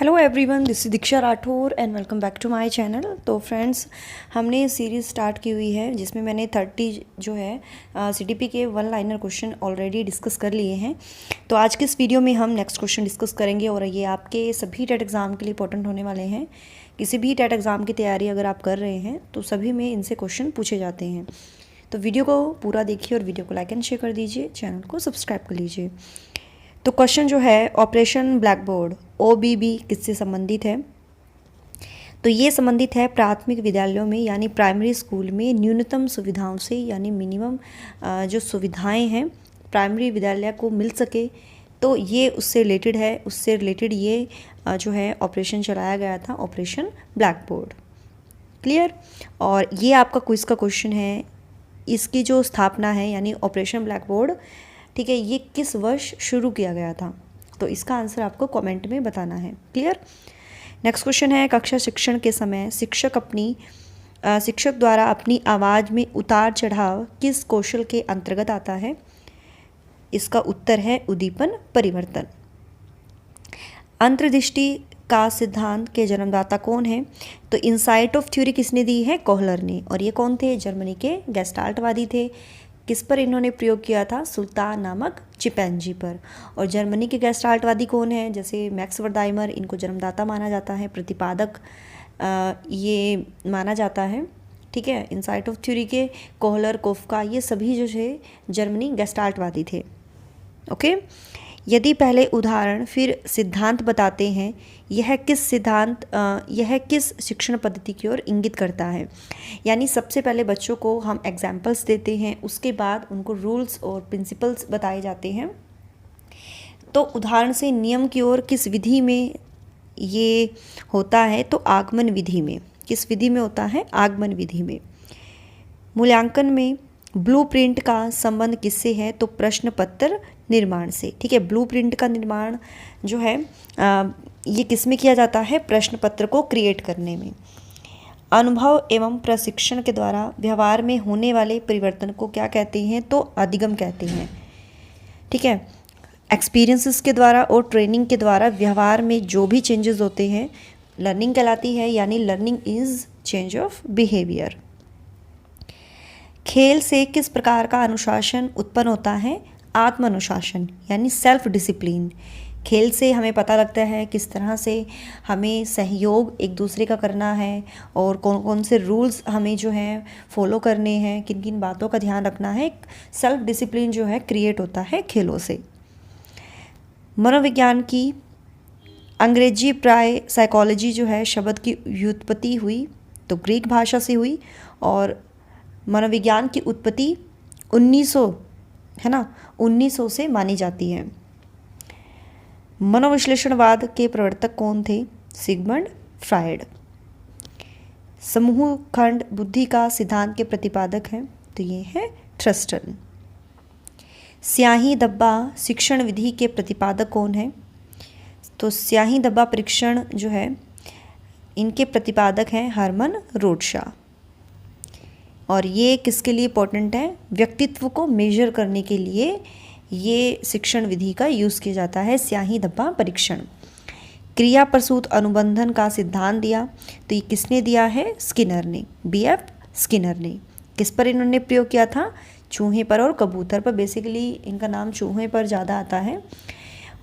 Hello everyone, this is Diksha Rathore and welcome back to my channel. तो friends, हमने series start की हुई है जिसमें मैंने 30 जो है सीटीपी के one liner question already discuss कर लिए हैं। तो आज के इस वीडियो में हम नेक्स्ट क्वेश्चन डिस्कस करेंगे और ये आपके सभी टेट एग्ज़ाम के लिए इंपॉर्टेंट होने वाले हैं। किसी भी टेट एग्ज़ाम की तैयारी अगर आप कर रहे हैं तो सभी में इनसे क्वेश्चन पूछे जाते हैं। तो वीडियो को पूरा देखिए और वीडियो को लाइक एंड शेयर कर दीजिए, चैनल को सब्सक्राइब कर लीजिए। तो क्वेश्चन जो है, ऑपरेशन ब्लैक बोर्ड OBB किससे संबंधित है? तो ये संबंधित है प्राथमिक विद्यालयों में यानी प्राइमरी स्कूल में न्यूनतम सुविधाओं से, यानी मिनिमम जो सुविधाएं हैं प्राइमरी विद्यालय को मिल सके, तो ये उससे रिलेटेड है। उससे रिलेटेड ये जो है ऑपरेशन चलाया गया था, ऑपरेशन ब्लैक बोर्ड। क्लियर? और ये आपका क्विज का क्वेश्चन है। इसकी जो स्थापना है यानी ऑपरेशन ब्लैक बोर्ड, ठीक है, ये किस वर्ष शुरू किया गया था? तो इसका आंसर आपको कमेंट में बताना है। क्लियर? नेक्स्ट क्वेश्चन है, कक्षा शिक्षण के समय शिक्षक द्वारा अपनी आवाज़ में उतार चढ़ाव किस कौशल के अंतर्गत आता है? इसका उत्तर है उद्दीपन परिवर्तन। अंतर्दृष्टि का सिद्धांत के जन्मदाता कौन है? तो इनसाइट ऑफ थ्योरी किसने दी है? कोहलर ने। और ये कौन थे? जर्मनी के गेस्टाल्टवादी थे। किस पर इन्होंने प्रयोग किया था? सुल्तान नामक चिंपैंजी पर। और जर्मनी के गेस्टाल्टवादी कौन है? जैसे मैक्स वर्दाइमर, इनको जन्मदाता माना जाता है, प्रतिपादक ये माना जाता है। ठीक है, इनसाइट ऑफ थ्योरी के कोहलर, कोफ्का, ये सभी जो है जर्मनी गेस्टाल्टवादी थे। ओके, यदि पहले उदाहरण फिर सिद्धांत बताते हैं, यह किस शिक्षण पद्धति की ओर इंगित करता है? यानी सबसे पहले बच्चों को हम एग्जाम्पल्स देते हैं, उसके बाद उनको रूल्स और प्रिंसिपल्स बताए जाते हैं। तो उदाहरण से नियम की ओर किस विधि में ये होता है? तो आगमन विधि में। किस विधि में होता है? आगमन विधि में। मूल्यांकन में ब्लूप्रिंट का संबंध किससे है? तो प्रश्न पत्र निर्माण से। ठीक है, ब्लूप्रिंट का निर्माण जो है ये किस में किया जाता है? प्रश्न पत्र को क्रिएट करने में। अनुभव एवं प्रशिक्षण के द्वारा व्यवहार में होने वाले परिवर्तन को क्या कहते हैं? तो अधिगम कहते हैं। ठीक है, एक्सपीरियंसेस के द्वारा और ट्रेनिंग के द्वारा व्यवहार में जो भी चेंजेस होते हैं लर्निंग कहलाती है, यानी learning is change of behaviour. खेल से किस प्रकार का अनुशासन उत्पन्न होता है? आत्म अनुशासन यानी सेल्फ डिसिप्लिन। खेल से हमें पता लगता है किस तरह से हमें सहयोग एक दूसरे का करना है और कौन कौन से रूल्स हमें जो है फॉलो करने हैं, किन किन बातों का ध्यान रखना है। सेल्फ डिसिप्लिन जो है क्रिएट होता है खेलों से। मनोविज्ञान की अंग्रेजी प्राय साइकोलॉजी जो है शब्द की व्युत्पत्ति हुई तो ग्रीक भाषा से हुई, और मनोविज्ञान की उत्पत्ति 1900 से मानी जाती है। मनोविश्लेषणवाद के प्रवर्तक कौन थे? Sigmund Freud. समूह खंड बुद्धि का सिद्धांत के प्रतिपादक हैं, तो ये है थ्रस्टन। स्याही धब्बा शिक्षण विधि के प्रतिपादक कौन है? तो स्याही धब्बा परीक्षण जो है इनके प्रतिपादक हैं हरमन रोडशा। और ये किसके लिए इम्पोर्टेंट है? व्यक्तित्व को मेजर करने के लिए ये शिक्षण विधि का यूज़ किया जाता है, स्याही धब्बा परीक्षण। क्रिया प्रसूत अनुबंधन का सिद्धांत दिया, तो ये किसने दिया है? स्किनर ने, BF स्किनर ने। किस पर इन्होंने प्रयोग किया था? चूहे पर और कबूतर पर। बेसिकली इनका नाम चूहे पर ज़्यादा आता है।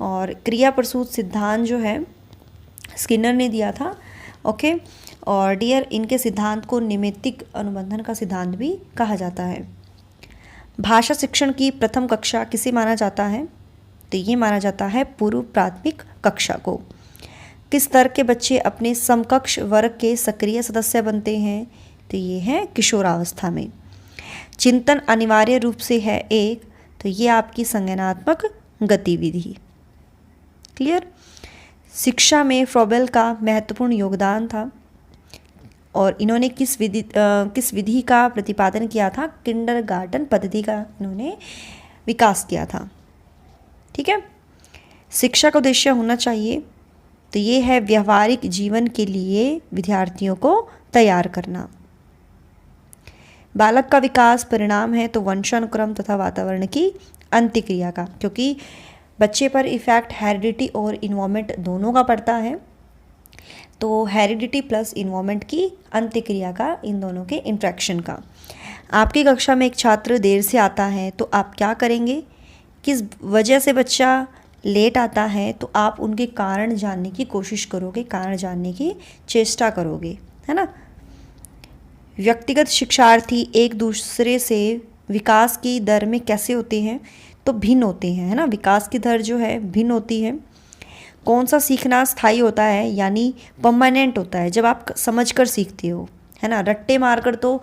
और क्रिया प्रसूत सिद्धांत जो है स्किनर ने दिया था। ओके, और डियर, इनके सिद्धांत को निमित्तिक अनुबंधन का सिद्धांत भी कहा जाता है। भाषा शिक्षण की प्रथम कक्षा किसे माना जाता है? तो ये माना जाता है पूर्व प्राथमिक कक्षा को। किस स्तर के बच्चे अपने समकक्ष वर्ग के सक्रिय सदस्य बनते हैं? तो ये है किशोरावस्था में। चिंतन अनिवार्य रूप से है एक, तो ये आपकी संज्ञानात्मक गतिविधि। क्लियर? शिक्षा में फ्रोबेल का महत्वपूर्ण योगदान था और इन्होंने किस विधि का प्रतिपादन किया था? किंडरगार्टन पद्धति का इन्होंने विकास किया था। ठीक है, शिक्षा का उद्देश्य होना चाहिए, तो ये है व्यवहारिक जीवन के लिए विद्यार्थियों को तैयार करना। बालक का विकास परिणाम है तो वंशानुक्रम तथा वातावरण की अंत्यक्रिया का, क्योंकि बच्चे पर इफेक्ट हेरिडिटी और इन्वायरमेंट दोनों का पड़ता है। तो हेरिडिटी प्लस इन्वॉल्वमेंट की अंत्यक्रिया का, इन दोनों के इंट्रैक्शन का। आपकी कक्षा में एक छात्र देर से आता है तो आप क्या करेंगे? किस वजह से बच्चा लेट आता है तो आप उनके कारण जानने की कोशिश करोगे, कारण जानने की चेष्टा करोगे, है ना। व्यक्तिगत शिक्षार्थी एक दूसरे से विकास की दर में कैसे होते हैं? तो भिन्न होते हैं, है ना। विकास की दर जो है भिन्न होती है। कौन सा सीखना स्थायी होता है, यानी परमानेंट होता है, जब आप समझकर सीखते हो, है ना। रट्टे मारकर तो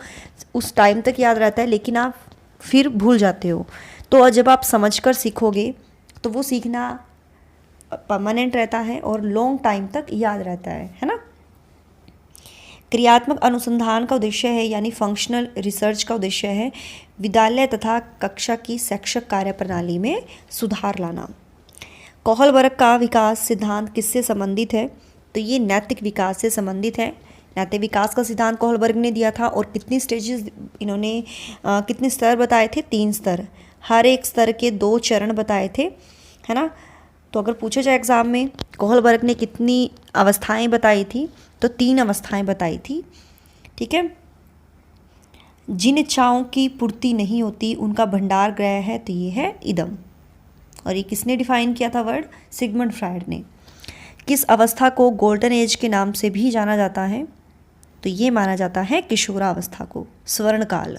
उस टाइम तक याद रहता है लेकिन आप फिर भूल जाते हो। तो जब आप समझकर सीखोगे तो वो सीखना परमानेंट रहता है और लॉन्ग टाइम तक याद रहता है ना। क्रियात्मक अनुसंधान का उद्देश्य है, यानी फंक्शनल रिसर्च का उद्देश्य है विद्यालय तथा कक्षा की शैक्षिक कार्यप्रणाली में सुधार लाना। कोहलबर्ग का विकास सिद्धांत किससे संबंधित है? तो ये नैतिक विकास से संबंधित है। नैतिक विकास का सिद्धांत कोहलबर्ग ने दिया था। और कितनी स्टेजेस इन्होंने कितने स्तर बताए थे? 3 स्तर। हर एक स्तर के 2 चरण बताए थे, है ना। तो अगर पूछा जाए एग्जाम में कोहलबर्ग ने कितनी अवस्थाएं बताई थी, तो 3 अवस्थाएं बताई थी, ठीक है। जिन इच्छाओं की पूर्ति नहीं होती उनका भंडार गृह है, तो ये है इदम। और ये किसने डिफाइन किया था वर्ड? सिगमंड फ्रायड ने। किस अवस्था को गोल्डन एज के नाम से भी जाना जाता है? तो ये माना जाता है किशोरावस्था को, स्वर्णकाल।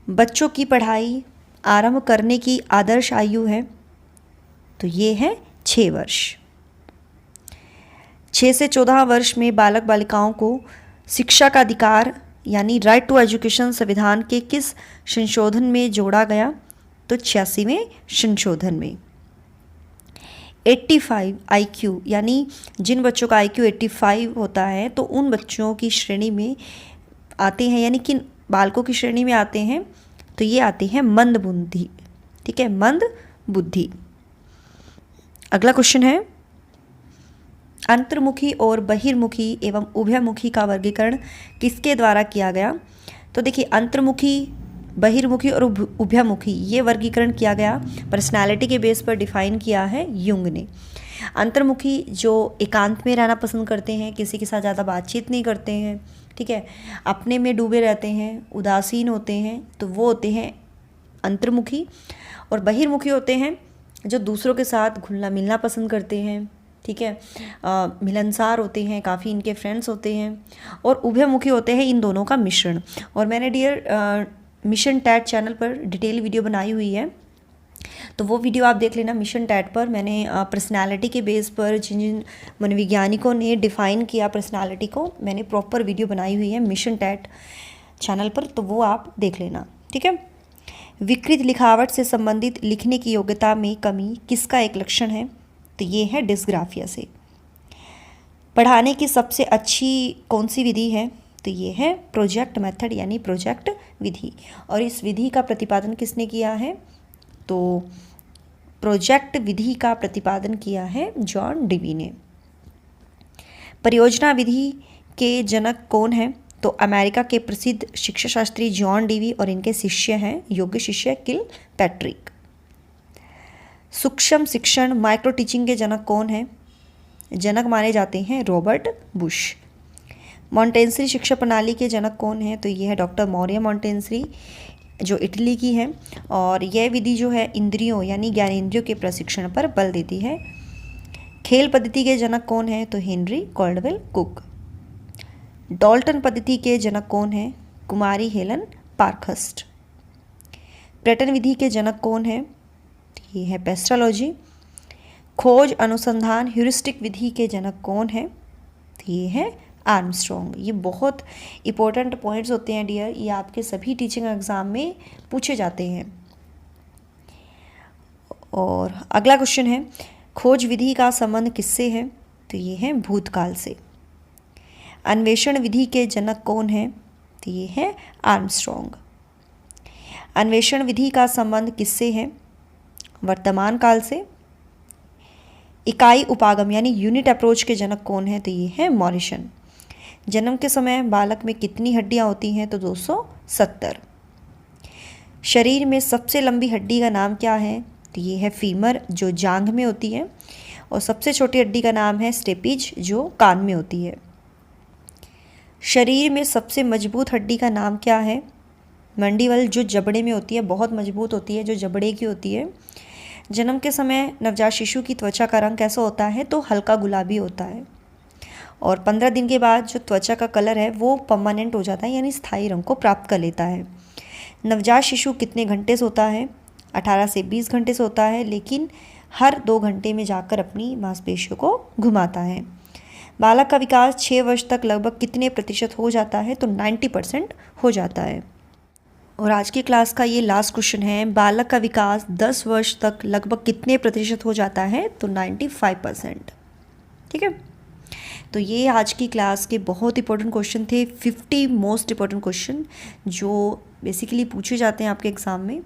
बच्चों की पढ़ाई आरंभ करने की आदर्श आयु है, तो ये है 6 वर्ष। 6 से 14 वर्ष में बालक बालिकाओं को शिक्षा का अधिकार यानी राइट टू एजुकेशन संविधान के किस संशोधन में जोड़ा गया? तो 86वें संशोधन में। 85 IQ, यानी जिन बच्चों का IQ 85 होता है तो उन बच्चों की श्रेणी में आते हैं, यानी किन बालकों की श्रेणी में आते हैं? तो ये आते हैं मंद बुद्धि, ठीक है, मंद बुद्धि। अगला क्वेश्चन है, अंतर्मुखी और बहिर्मुखी एवं उभयमुखी का वर्गीकरण किसके द्वारा किया गया? तो देखिए, अंतर्मुखी, बहिर्मुखी और उभयमुखी ये वर्गीकरण किया गया पर्सनालिटी के बेस पर डिफाइन किया है युंग ने। अंतर्मुखी जो एकांत में रहना पसंद करते हैं, किसी के साथ ज़्यादा बातचीत नहीं करते हैं, ठीक है, अपने में डूबे रहते हैं, उदासीन होते हैं, तो वो होते हैं अंतर्मुखी। और बहिर्मुखी होते हैं जो दूसरों के साथ घुलना मिलना पसंद करते हैं, ठीक है, मिलनसार होते हैं, काफ़ी इनके फ्रेंड्स होते हैं। और उभयमुखी होते हैं इन दोनों का मिश्रण। और मैंने डियर मिशन टैट चैनल पर डिटेल वीडियो बनाई हुई है, तो वो वीडियो आप देख लेना। मिशन टैट पर मैंने पर्सनालिटी के बेस पर जिन जिन मनोवैज्ञानिकों ने डिफ़ाइन किया पर्सनालिटी को, मैंने प्रॉपर वीडियो बनाई हुई है मिशन टैट चैनल पर, तो वो आप देख लेना, ठीक है। विकृत लिखावट से संबंधित लिखने की योग्यता में कमी किसका एक लक्षण है? तो ये है डिस्ग्राफिया से। पढ़ाने की सबसे अच्छी कौन सी विधि है? तो ये है प्रोजेक्ट मेथड, यानी प्रोजेक्ट विधि। और इस विधि का प्रतिपादन किसने किया है? तो प्रोजेक्ट विधि का प्रतिपादन किया है जॉन डेवी ने। परियोजना विधि के जनक कौन है? तो अमेरिका के प्रसिद्ध शिक्षा शास्त्री जॉन डेवी और इनके शिष्य हैं, योग्य शिष्य किल पैट्रिक। सूक्ष्म शिक्षण माइक्रो टीचिंग के जनक कौन है? जनक माने जाते हैं रॉबर्ट बुश। मॉन्टेसरी शिक्षा प्रणाली के जनक कौन है? तो ये है डॉक्टर मौर्य मॉन्टेसरी, जो इटली की है। और यह विधि जो है इंद्रियों यानी ज्ञानेंद्रियों के प्रशिक्षण पर बल देती है। खेल पद्धति के जनक कौन है? तो हेनरी कॉल्डवेल कुक। डॉल्टन पद्धति के जनक कौन है? कुमारी हेलन पार्कहर्स्ट। पैटर्न विधि के जनक कौन है? ये है पेस्ट्रोलॉजी। खोज अनुसंधान ह्यूरिस्टिक विधि के जनक कौन है? ये है आर्मस्ट्रॉन्ग। ये बहुत इंपॉर्टेंट पॉइंट्स होते हैं डियर, ये आपके सभी टीचिंग एग्जाम में पूछे जाते हैं। और अगला क्वेश्चन है, खोज विधि का संबंध किससे है? तो ये है भूतकाल से। अन्वेषण विधि के जनक कौन है? तो ये है आर्मस्ट्रॉन्ग। अन्वेषण विधि का संबंध किससे है? वर्तमान काल से। इकाई उपागम यानी यूनिट अप्रोच के जनक कौन है? तो ये है मॉरिसन। जन्म के समय बालक में कितनी हड्डियां होती हैं? तो 270। शरीर में सबसे लंबी हड्डी का नाम क्या है? तो ये है फीमर, जो जांघ में होती है। और सबसे छोटी हड्डी का नाम है स्टेपिज, जो कान में होती है। शरीर में सबसे मजबूत हड्डी का नाम क्या है? मंडिबल, जो जबड़े में होती है, बहुत मजबूत होती है, जो जबड़े की होती है। जन्म के समय नवजात शिशु की त्वचा का रंग कैसा होता है? तो हल्का गुलाबी होता है। और 15 दिन के बाद जो त्वचा का कलर है वो परमानेंट हो जाता है, यानी स्थायी रंग को प्राप्त कर लेता है। नवजात शिशु कितने घंटे सोता है? 18 से 20 घंटे सोता है, लेकिन हर 2 घंटे में जाकर अपनी मांसपेशियों को घुमाता है। बालक का विकास 6 वर्ष तक लगभग कितने प्रतिशत हो जाता है? तो 90% हो जाता है। और आज की क्लास का ये लास्ट क्वेश्चन है, बालक का विकास 10 वर्ष तक लगभग कितने प्रतिशत हो जाता है? तो 95%। ठीक है, तो ये आज की क्लास के बहुत इंपॉर्टेंट क्वेश्चन थे, 50 मोस्ट इंपॉर्टेंट क्वेश्चन जो बेसिकली पूछे जाते हैं आपके एग्ज़ाम में।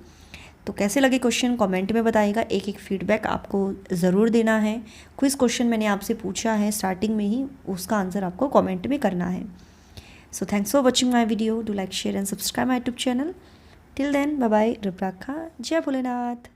तो कैसे लगे क्वेश्चन कमेंट में बताइएगा, एक एक फीडबैक आपको ज़रूर देना है। क्विज क्वेश्चन मैंने आपसे पूछा है स्टार्टिंग में ही, उसका आंसर आपको कमेंट में करना है। So thanks for watching my video. Do like, share and subscribe my YouTube channel. Till then, bye bye. Rupraakha. Jai Bholenath.